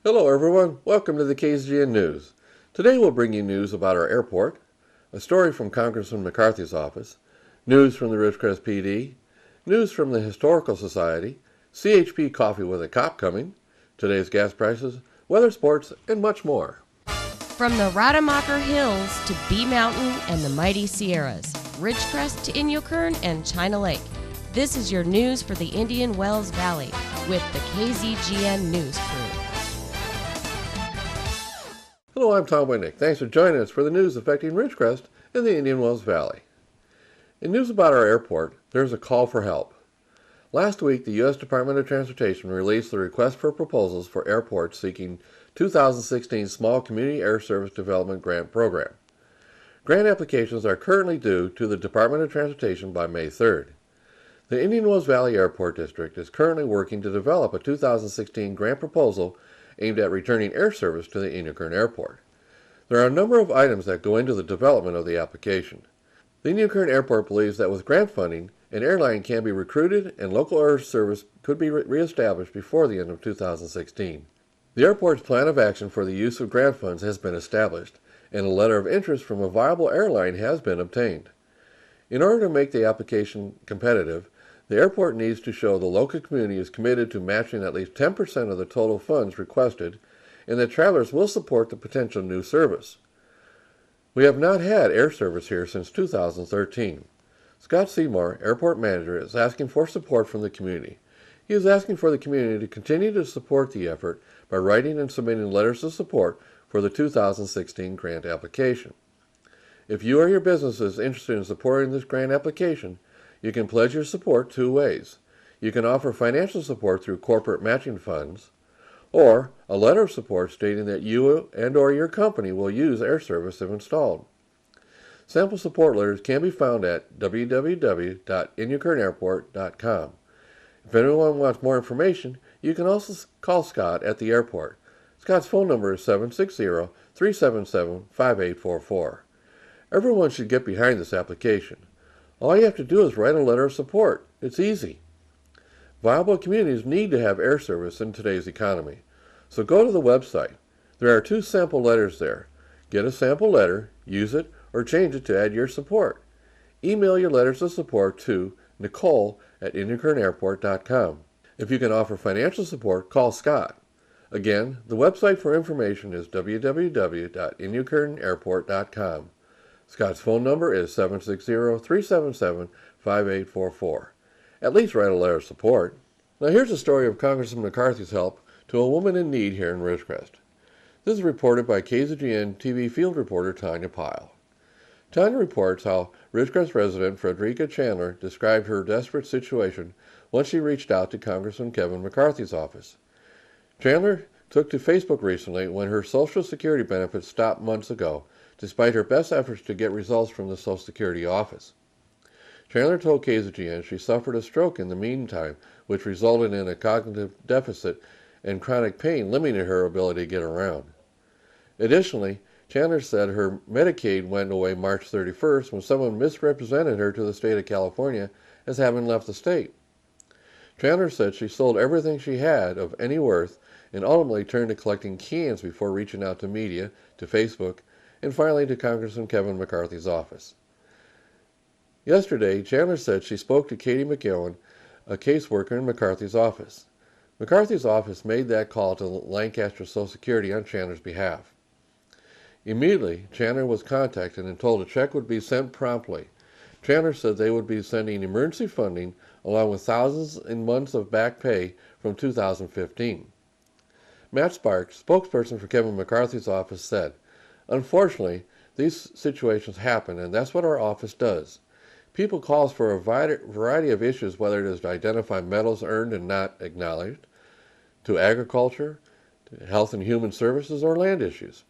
Hello everyone, welcome to the KZGN News. Today we'll bring you news about our airport, a story from Congressman McCarthy's office, news from the Ridgecrest PD, news from the Historical Society, CHP coffee with a cop coming, today's gas prices, weather sports, and much more. From the Rademacher Hills to Bee Mountain and the mighty Sierras, Ridgecrest to Kern and China Lake, this is your news for the Indian Wells Valley with the KZGN News crew. Hello, I'm Tom Winnick. Thanks for joining us for the news affecting Ridgecrest and the Indian Wells Valley. In news about our airport, there's a call for help. Last week, the U.S. Department of Transportation released the request for proposals for airports seeking 2016 Small Community Air Service Development Grant Program. Grant applications are currently due to the Department of Transportation by May 3rd. The Indian Wells Valley Airport District is currently working to develop a 2016 grant proposal aimed at returning air service to the Kern Airport. There are a number of items that go into the development of the application. The Kern Airport believes that with grant funding, an airline can be recruited and local air service could be reestablished before the end of 2016. The airport's plan of action for the use of grant funds has been established, and a letter of interest from a viable airline has been obtained. In order to make the application competitive, the airport needs to show the local community is committed to matching at least 10% of the total funds requested and that travelers will support the potential new service. We have not had air service here since 2013. Scott Seymour, airport manager, is asking for support from the community. He is asking for the community to continue to support the effort by writing and submitting letters of support for the 2016 grant application. If you or your business is interested in supporting this grant application, you can pledge your support two ways. You can offer financial support through corporate matching funds, or a letter of support stating that you and or your company will use air service if installed. Sample support letters can be found at www.inyukernairport.com. If anyone wants more information, you can also call Scott at the airport. Scott's phone number is 760-377-5844. Everyone should get behind this application. All you have to do is write a letter of support. It's easy. Viable communities need to have air service in today's economy. So go to the website. There are 2 sample letters there. Get a sample letter, use it, or change it to add your support. Email your letters of support to nicole@inyukernairport.com. If you can offer financial support, call Scott. Again, the website for information is www.inyukernairport.com. Scott's phone number is 760-377-5844. At least write a letter of support. Now here's a story of Congressman McCarthy's help to a woman in need here in Ridgecrest. This is reported by KZGN-TV field reporter Tanya Pyle. Tanya reports how Ridgecrest resident Frederica Chandler described her desperate situation once she reached out to Congressman Kevin McCarthy's office. Chandler took to Facebook recently when her Social Security benefits stopped months ago, despite her best efforts to get results from the Social Security office. Chandler told KZGN she suffered a stroke in the meantime, which resulted in a cognitive deficit and chronic pain limiting her ability to get around. Additionally, Chandler said her Medicaid went away March 31st when someone misrepresented her to the state of California as having left the state. Chandler said she sold everything she had of any worth and ultimately turned to collecting cans before reaching out to media, to Facebook, and finally to Congressman Kevin McCarthy's office. Yesterday, Chandler said she spoke to Katie McGowan, a caseworker in McCarthy's office. McCarthy's office made that call to Lancaster Social Security on Chandler's behalf. Immediately, Chandler was contacted and told a check would be sent promptly. Chandler said they would be sending emergency funding along with thousands in months of back pay from 2015. Matt Sparks, spokesperson for Kevin McCarthy's office, said, "Unfortunately, these situations happen, and that's what our office does. People call us for a variety of issues, whether it is to identify medals earned and not acknowledged, to agriculture, to health and human services, or land issues.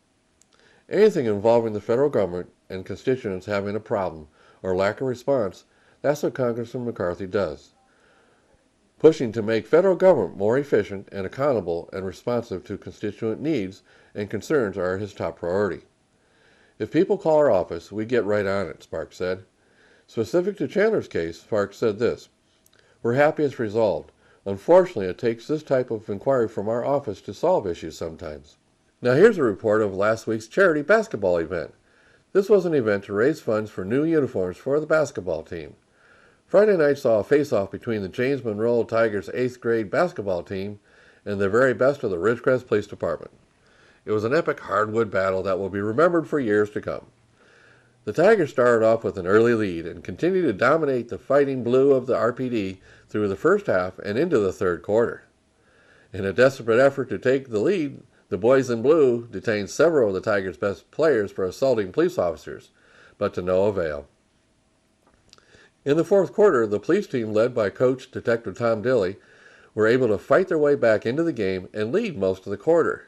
Anything involving the federal government and constituents having a problem or lack of response, that's what Congressman McCarthy does. Pushing to make federal government more efficient and accountable and responsive to constituent needs and concerns are his top priority. If people call our office, we get right on it," Sparks said. Specific to Chandler's case, Sparks said this, "We're happy it's resolved. Unfortunately, it takes this type of inquiry from our office to solve issues sometimes. Now here's a report of last week's charity basketball event. This was an event to raise funds for new uniforms for the basketball team. Friday night saw a face-off between the James Monroe Tigers 8th grade basketball team and the very best of the Ridgecrest Police Department. It was an epic hardwood battle that will be remembered for years to come. The Tigers started off with an early lead and continued to dominate the fighting blue of the RPD through the first half and into the third quarter. In a desperate effort to take the lead, the boys in blue detained several of the Tigers' best players for assaulting police officers, but to no avail. In the fourth quarter, the police team, led by Coach Detective Tom Dilley, were able to fight their way back into the game and lead most of the quarter.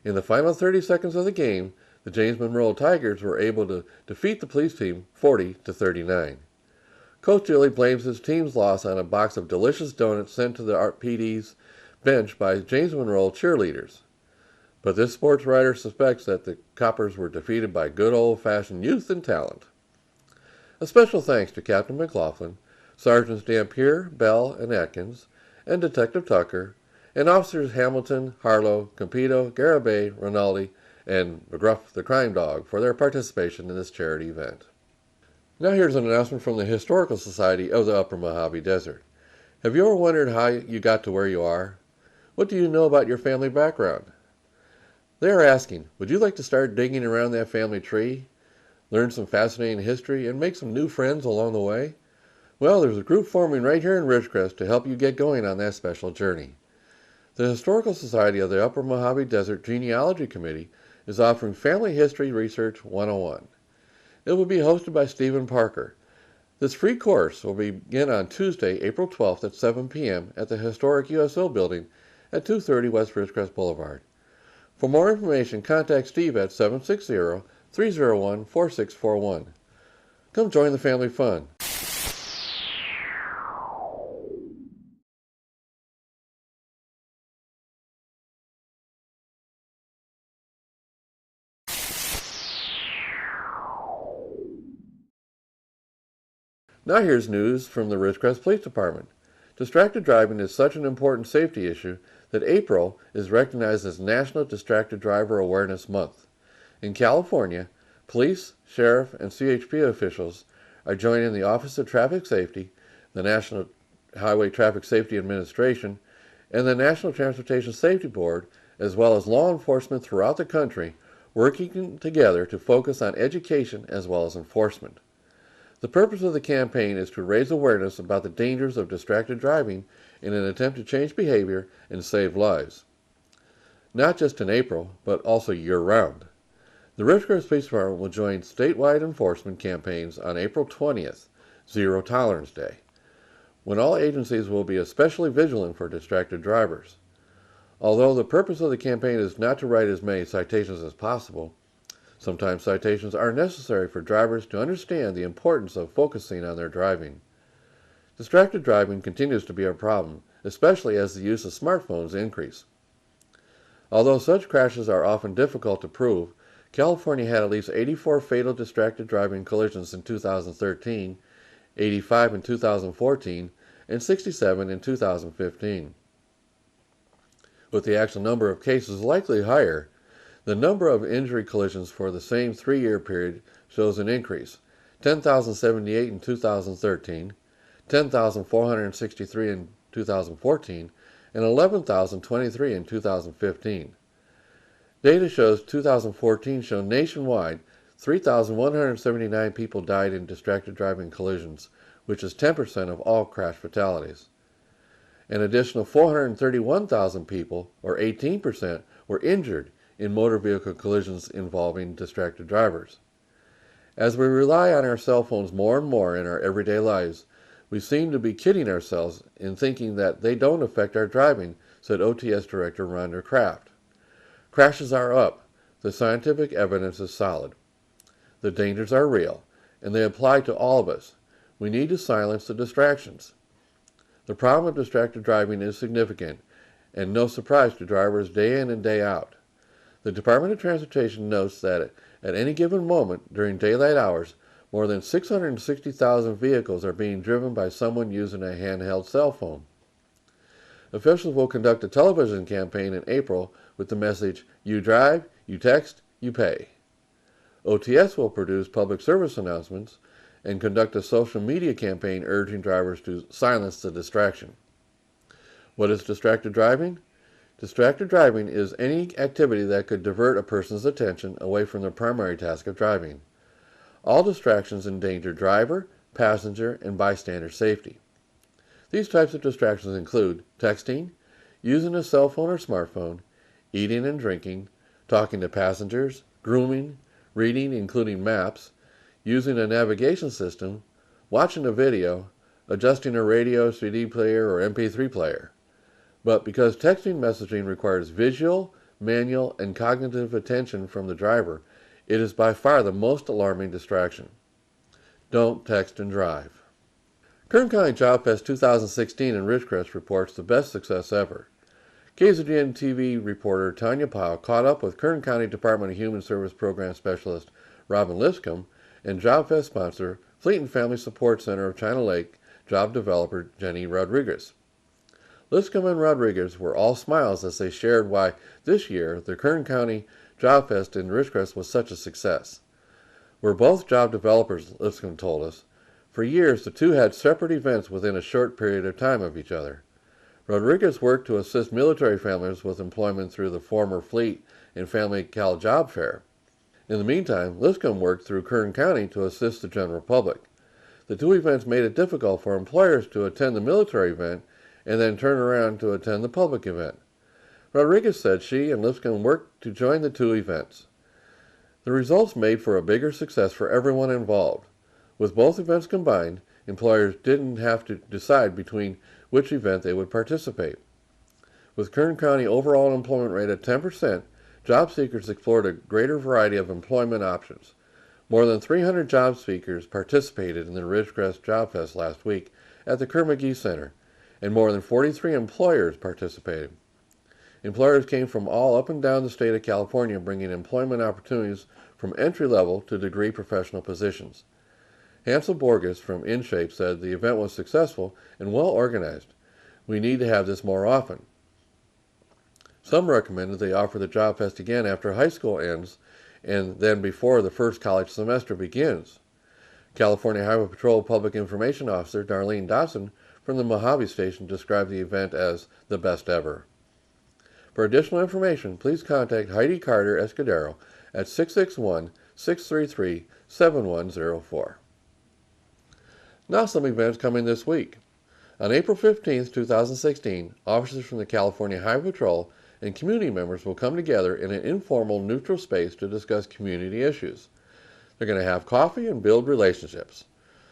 In the final 30 seconds of the game, the James Monroe Tigers were able to defeat the police team 40-39. Coach Dilley blames his team's loss on a box of delicious donuts sent to the RPD's bench by James Monroe cheerleaders. But this sports writer suspects that the Coppers were defeated by good old-fashioned youth and talent. A special thanks to Captain McLaughlin, Sergeants Dampier, Bell, and Atkins, and Detective Tucker, and Officers Hamilton, Harlow, Campito, Garibay, Rinaldi, and McGruff the Crime Dog for their participation in this charity event. Now here's an announcement from the Historical Society of the Upper Mojave Desert. Have you ever wondered how you got to where you are? What do you know about your family background? They are asking, would you like to start digging around that family tree, learn some fascinating history, and make some new friends along the way? Well, there's a group forming right here in Ridgecrest to help you get going on that special journey. The Historical Society of the Upper Mojave Desert Genealogy Committee is offering Family History Research 101. It will be hosted by Stephen Parker. This free course will begin on Tuesday, April 12th at 7 p.m. at the historic USO building at 230 West Ridgecrest Boulevard. For more information, contact Steve at 760-301-4641. Come join the family fun. Now here's news from the Ridgecrest Police Department. Distracted driving is such an important safety issue that April is recognized as National Distracted Driver Awareness Month. In California, police, sheriff, and CHP officials are joining the Office of Traffic Safety, the National Highway Traffic Safety Administration, and the National Transportation Safety Board, as well as law enforcement throughout the country, working together to focus on education as well as enforcement. The purpose of the campaign is to raise awareness about the dangers of distracted driving in an attempt to change behavior and save lives. Not just in April, but also year-round. The Ridgecrest Police Department will join statewide enforcement campaigns on April 20th, Zero Tolerance Day, when all agencies will be especially vigilant for distracted drivers. Although the purpose of the campaign is not to write as many citations as possible, sometimes citations are necessary for drivers to understand the importance of focusing on their driving. Distracted driving continues to be a problem, especially as the use of smartphones increase. Although such crashes are often difficult to prove, California had at least 84 fatal distracted driving collisions in 2013, 85 in 2014, and 67 in 2015. With the actual number of cases likely higher, the number of injury collisions for the same 3-year period shows an increase: 10,078 in 2013, 10,463 in 2014, and 11,023 in 2015. Data shows 2014 showed nationwide 3,179 people died in distracted driving collisions, which is 10% of all crash fatalities. An additional 431,000 people, or 18%, were injured in motor vehicle collisions involving distracted drivers. As we rely on our cell phones more and more in our everyday lives, we seem to be kidding ourselves in thinking that they don't affect our driving, said OTS Director Rhonda Kraft. Crashes are up. The scientific evidence is solid. The dangers are real, and they apply to all of us. We need to silence the distractions. The problem of distracted driving is significant, and no surprise to drivers day in and day out. The Department of Transportation notes that at any given moment during daylight hours, more than 660,000 vehicles are being driven by someone using a handheld cell phone. Officials will conduct a television campaign in April with the message, "You drive, you text, you pay." OTS will produce public service announcements and conduct a social media campaign urging drivers to silence the distraction. What is distracted driving? Distracted driving is any activity that could divert a person's attention away from the primary task of driving. All distractions endanger driver, passenger, and bystander safety. These types of distractions include texting, using a cell phone or smartphone, eating and drinking, talking to passengers, grooming, reading including maps, using a navigation system, watching a video, adjusting a radio, CD player, or MP3 player. But because texting messaging requires visual, manual, and cognitive attention from the driver, it is by far the most alarming distraction. Don't text and drive. Kern County Job Fest 2016 in Ridgecrest reports the best success ever. KZGN-TV reporter Tanya Powell caught up with Kern County Department of Human Service Program Specialist Robin Liscomb and Job Fest sponsor Fleet and Family Support Center of China Lake job developer Jenny Rodriguez. Liscomb and Rodriguez were all smiles as they shared why this year the Kern County Job Fest in Ridgecrest was such a success. We're both job developers, Liscomb told us. For years, the two had separate events within a short period of time of each other. Rodriguez worked to assist military families with employment through the former Fleet and Family Cal Job Fair. In the meantime, Liscomb worked through Kern County to assist the general public. The two events made it difficult for employers to attend the military event and then turn around to attend the public event. Rodriguez said she and Liscomb worked to join the two events. The results made for a bigger success for everyone involved. With both events combined, employers didn't have to decide between which event they would participate. With Kern County overall employment rate at 10%, job seekers explored a greater variety of employment options. More than 300 job seekers participated in the Ridgecrest Job Fest last week at the Kern McGee Center, and more than 43 employers participated. Employers came from all up and down the state of California, bringing employment opportunities from entry-level to degree professional positions. Hansel Borges from InShape said the event was successful and well organized. We need to have this more often. Some recommended they offer the Job Fest again after high school ends and then before the first college semester begins. California Highway Patrol Public Information Officer Darlene Dotson from the Mojave Station described the event as the best ever. For additional information, please contact Heidi Carter Escudero at 661-633-7104. Now some events coming this week. On April 15, 2016, officers from the California Highway Patrol and community members will come together in an informal, neutral space to discuss community issues. They're going to have coffee and build relationships.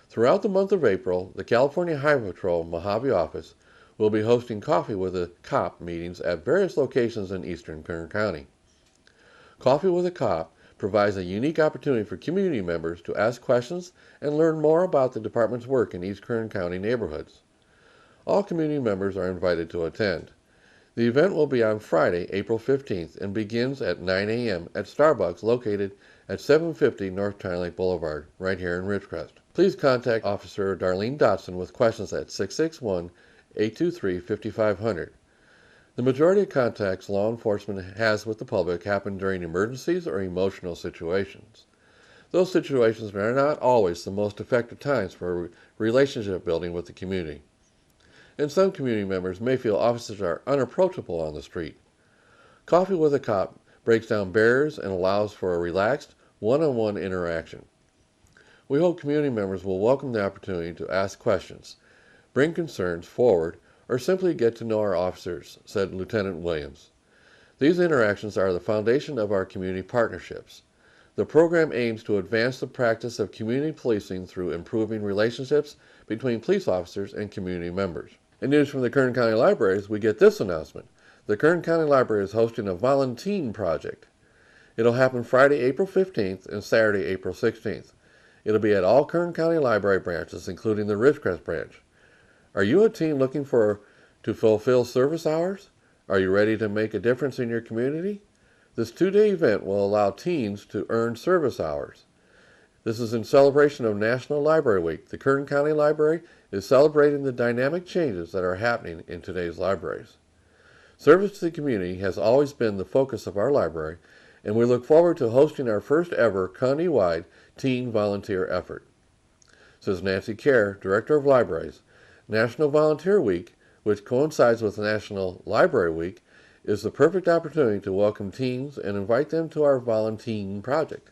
Throughout the month of April, the California Highway Patrol Mojave office will be hosting Coffee with a Cop meetings at various locations in eastern Kern County. Coffee with a Cop provides a unique opportunity for community members to ask questions and learn more about the department's work in East Kern County neighborhoods. All community members are invited to attend. The event will be on Friday, April 15th, and begins at 9 a.m. at Starbucks located at 750 North China Lake Boulevard, right here in Ridgecrest. Please contact Officer Darlene Dotson with questions at 661-823-5500. The majority of contacts law enforcement has with the public happen during emergencies or emotional situations. Those situations are not always the most effective times for relationship building with the community. And some community members may feel officers are unapproachable on the street. Coffee with a Cop breaks down barriers and allows for a relaxed, one-on-one interaction. We hope community members will welcome the opportunity to ask questions, bring concerns forward, or simply get to know our officers, said Lieutenant Williams. These interactions are the foundation of our community partnerships. The program aims to advance the practice of community policing through improving relationships between police officers and community members. In news from the Kern County Libraries, we get this announcement. The Kern County Library is hosting a Volunteen Project. It'll happen Friday, April 15th and Saturday, April 16th. It'll be at all Kern County Library branches, including the Ridgecrest branch. Are you a teen looking to fulfill service hours? Are you ready to make a difference in your community? This two-day event will allow teens to earn service hours. This is in celebration of National Library Week. The Kern County Library is celebrating the dynamic changes that are happening in today's libraries. Service to the community has always been the focus of our library, and we look forward to hosting our first ever county-wide teen volunteer effort. Says Nancy Kerr, Director of Libraries, National Volunteer Week, which coincides with National Library Week, is the perfect opportunity to welcome teens and invite them to our Volunteen project,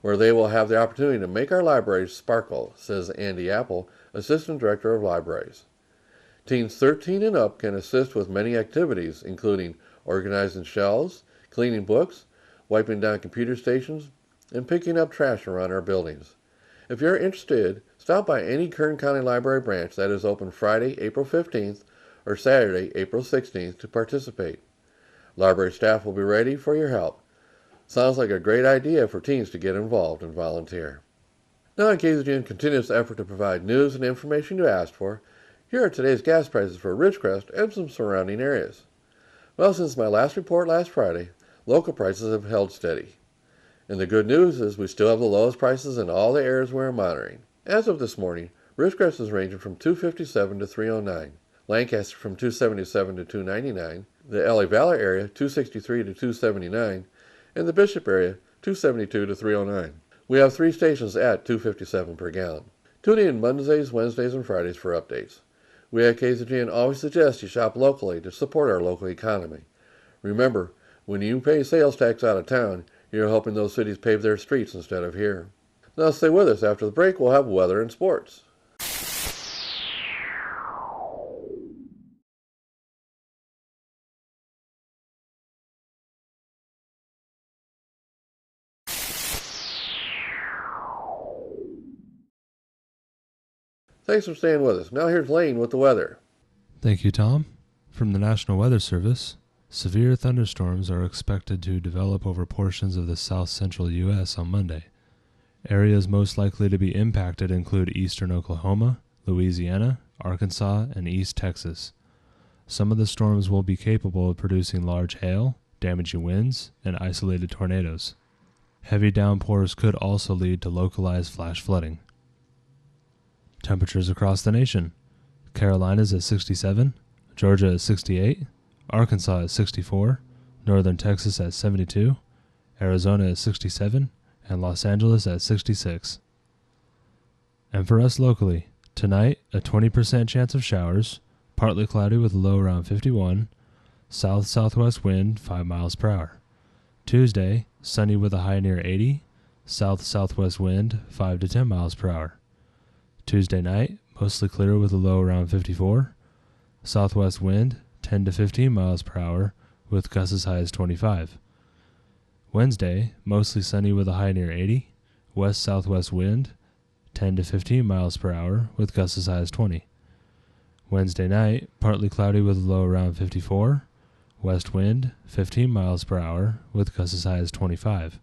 where they will have the opportunity to make our libraries sparkle, says Andy Apple, Assistant Director of Libraries. Teens 13 and up can assist with many activities, including organizing shelves, cleaning books, wiping down computer stations, and picking up trash around our buildings. If you're interested, stop by any Kern County Library branch that is open Friday, April 15th or Saturday, April 16th to participate. Library staff will be ready for your help. Sounds like a great idea for teens to get involved and volunteer. Now in KZGN's continuous effort to provide news and information you asked for, here are today's gas prices for Ridgecrest and some surrounding areas. Well, since my last report last Friday, local prices have held steady. And the good news is we still have the lowest prices in all the areas we're monitoring. As of this morning, Ridgecrest is ranging from $2.57 to $3.09, Lancaster from $2.77 to $2.99, the LA Valley area $2.63 to $2.79, and the Bishop area $2.72 to $3.09. We have 3 stations at $2.57 per gallon. Tune in Mondays, Wednesdays, and Fridays for updates. We at KZGN always suggest you shop locally to support our local economy. Remember, when you pay sales tax out of town, you're helping those cities pave their streets instead of here. Now stay with us. After the break, we'll have weather and sports. Thanks for staying with us. Now here's Lane with the weather. Thank you, Tom. From the National Weather Service, severe thunderstorms are expected to develop over portions of the south-central U.S. on Monday. Areas most likely to be impacted include eastern Oklahoma, Louisiana, Arkansas, and East Texas. Some of the storms will be capable of producing large hail, damaging winds, and isolated tornadoes. Heavy downpours could also lead to localized flash flooding. Temperatures across the nation. Carolinas at 67, Georgia at 68, Arkansas at 64, northern Texas at 72, Arizona at 67, and Los Angeles at 66. And for us locally, tonight a 20% chance of showers, partly cloudy with a low around 51, south-southwest wind 5 miles per hour. Tuesday, sunny with a high near 80, south-southwest wind 5 to 10 miles per hour. Tuesday night, mostly clear with a low around 54, southwest wind 10 to 15 miles per hour with gusts as high as 25. Wednesday, mostly sunny with a high near 80, west-southwest wind 10 to 15 miles per hour with gusts as high as 20. Wednesday night, partly cloudy with a low around 54, west wind 15 miles per hour with gusts as high as 25.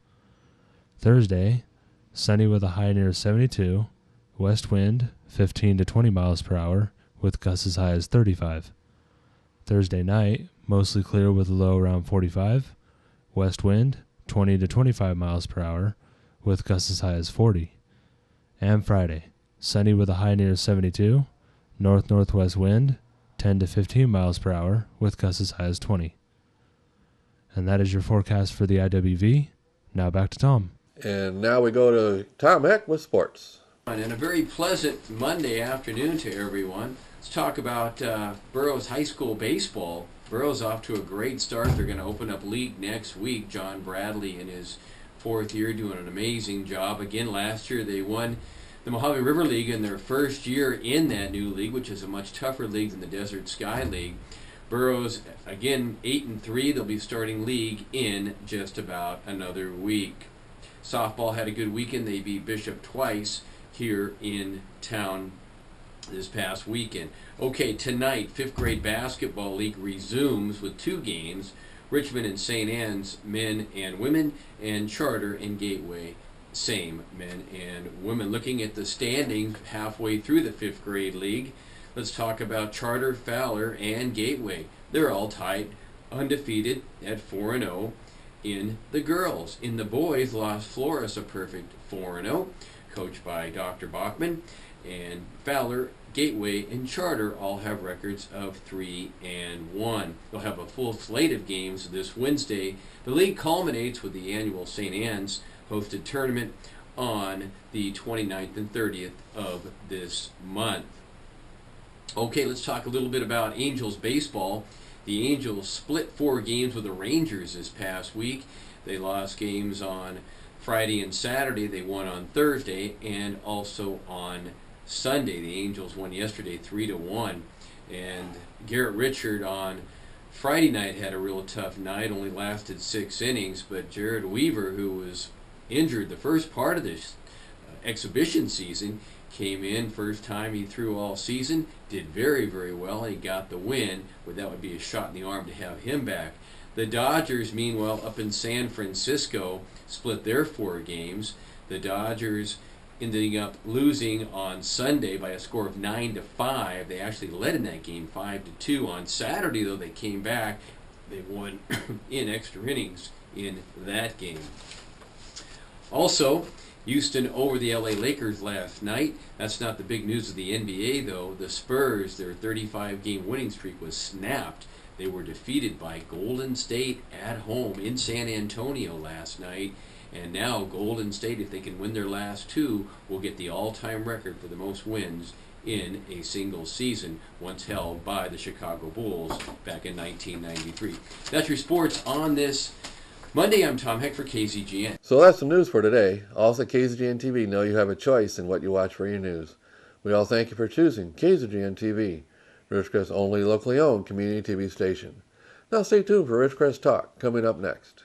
Thursday, sunny with a high near 72, west wind 15 to 20 miles per hour with gusts as high as 35. Thursday night, mostly clear with a low around 45, west wind 20 to 25 miles per hour with gusts as high as 40. And Friday, sunny with a high near 72, north-northwest wind 10 to 15 miles per hour with gusts as high as 20. And that is your forecast for the IWV. Now back to Tom. And now we go to Tom Heck with sports. And a very pleasant Monday afternoon to everyone. Let's talk about Burroughs High School baseball. Burroughs off to a great start. They're going to open up league next week. John Bradley in his 4th year doing an amazing job. Again, last year they won the Mojave River League in their first year in that new league, which is a much tougher league than the Desert Sky League. Burroughs, again, 8-3. They'll be starting league in just about another week. Softball had a good weekend. They beat Bishop twice here in town this past weekend. Okay, tonight, 5th grade basketball league resumes with 2 games. Richmond and St. Anne's, men and women, and Charter and Gateway, same men and women. Looking at the standings halfway through the 5th grade league, let's talk about Charter, Fowler, and Gateway. They're all tied, undefeated at 4-0. in the girls. In the boys, Las Flores a perfect 4-0, coached by Dr. Bachman, and Fowler, Gateway, and Charter all have records of 3-1. They'll have a full slate of games this Wednesday. The league culminates with the annual St. Anne's hosted tournament on the 29th and 30th of this month. Okay, let's talk a little bit about Angels baseball. The Angels split 4 games with the Rangers this past week. They lost games on Friday and Saturday. They won on Thursday and also on Sunday. The Angels won yesterday 3-1. And Garrett Richard on Friday night had a real tough night, only lasted 6 innings, but Jared Weaver, who was injured the first part of this exhibition season, came in, first time he threw all season, did very, very well. He got the win, but that would be a shot in the arm to have him back. The Dodgers, meanwhile, up in San Francisco, split their 4 games. The Dodgers ending up losing on Sunday by a score of 9-5. They actually led in that game 5-2. On Saturday, though, they came back. They won in extra innings in that game. Also, Houston over the LA Lakers last night. That's not the big news of the NBA, though. The Spurs, their 35-game winning streak was snapped. They were defeated by Golden State at home in San Antonio last night. And now Golden State, if they can win their last 2, will get the all-time record for the most wins in a single season, once held by the Chicago Bulls back in 1993. That's your sports on this Monday. I'm Tom Heck for KZGN. So that's the news for today. Also, KZGN-TV know you have a choice in what you watch for your news. We all thank you for choosing KZGN-TV, Ridgecrest's only locally owned community TV station. Now stay tuned for Ridgecrest Talk coming up next.